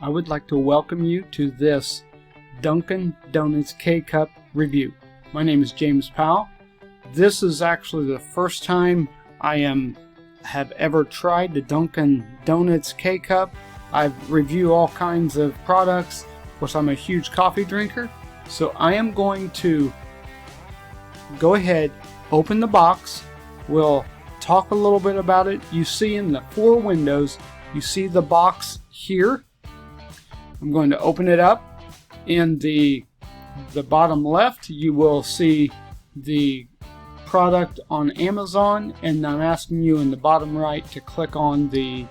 I would like to welcome you to this Dunkin' Donuts K-Cup review. My name is James Powell. This is actually the first time I have ever tried the Dunkin' Donuts K-Cup. I've reviewed all kinds of products. Of course, I'm a huge coffee drinker, so I am going to go ahead, open the box. We'll talk a little bit about it. You see in the 4 windows, you see the box here. I'm going to open it up. In the bottom left, you will see the product on Amazon, and I'm asking you in the bottom right to click on the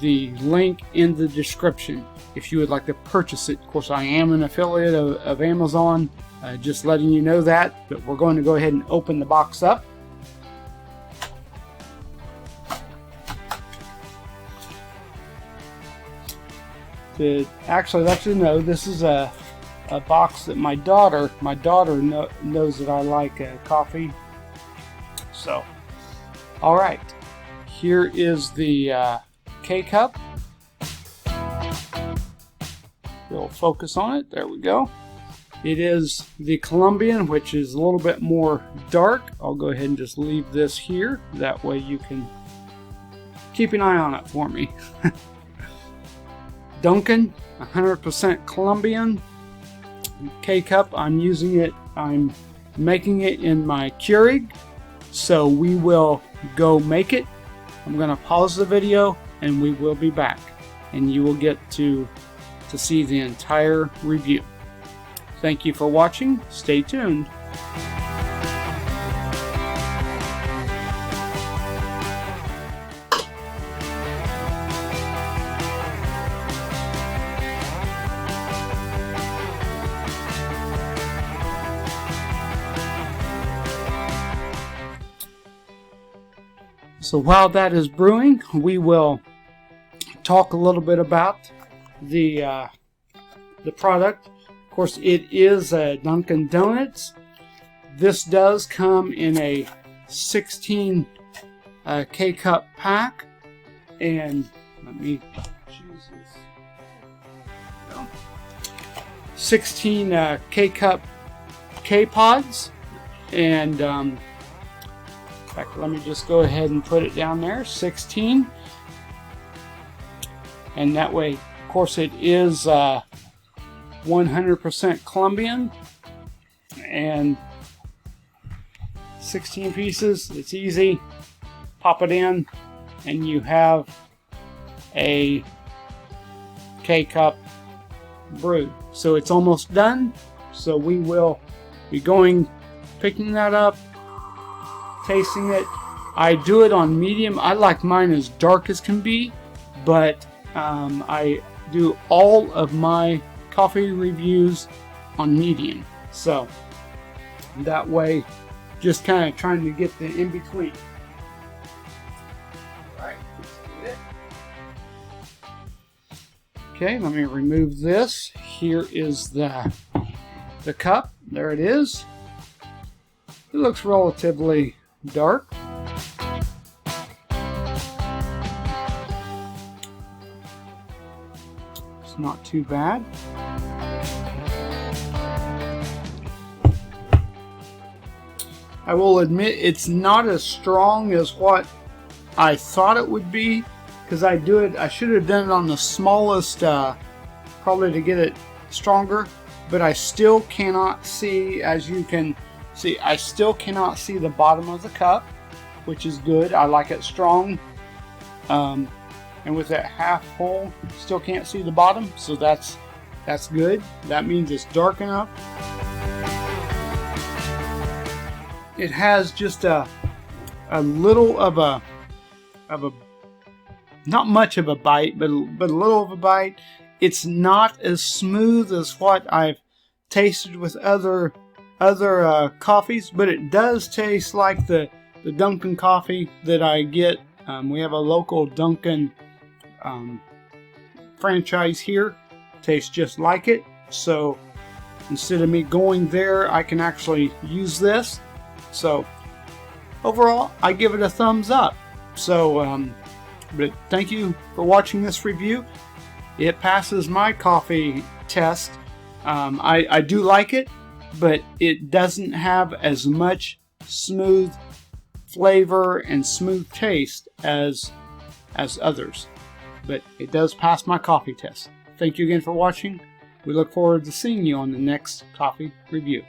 link in the description if you would like to purchase it. Of course, I am an affiliate of Amazon, just letting you know that, but we're going to go ahead and open the box up. To actually let you know, this is a box that my daughter knows that I like coffee. So, all right, here is the K-Cup. We'll focus on it. There we go. It is the Colombian, which is a little bit more dark. I'll go ahead and just leave this here. That way you can keep an eye on it for me. Dunkin', 100% Colombian K-Cup. I'm using it, I'm making it in my Keurig, so we will go make it. I'm going to pause the video and we will be back, and you will get to see the entire review. Thank you for watching. Stay tuned. So while that is brewing, we will talk a little bit about the product. Of course, it is a Dunkin' Donuts. This does come in a 16 K-Cup pack, and let me choose this. 16 K-Cup K-Pods, and in fact, let me just go ahead and put it down there, 16. And that way, of course, it is 100% Colombian. And 16 pieces, it's easy. Pop it in, and you have a K-Cup brewed. So it's almost done. So we will be picking that up, tasting it. I do it on medium. I like mine as dark as can be, but I do all of my coffee reviews on medium. So that way, just kind of trying to get the in between. Alright, let's do it. Okay, let me remove this. Here is the cup. There it is. It looks relatively dark. It's not too bad. I will admit it's not as strong as what I thought it would be, because I should have done it on the smallest, probably to get it stronger, but I still cannot see, as you can see, I still cannot see the bottom of the cup, which is good. I like it strong. And with that half full, still can't see the bottom, so that's good. That means it's dark enough. It has just a little of a not much of a bite, but a little of a bite. It's not as smooth as what I've tasted with other coffees, but it does taste like the Dunkin' coffee that I get. We have a local Dunkin' franchise here. Tastes just like it. So instead of me going there, I can actually use this. So overall, I give it a thumbs up. So, but thank you for watching this review. It passes my coffee test. I do like it, but it doesn't have as much smooth flavor and smooth taste as others. But it does pass my coffee test. Thank you again for watching. We look forward to seeing you on the next coffee review.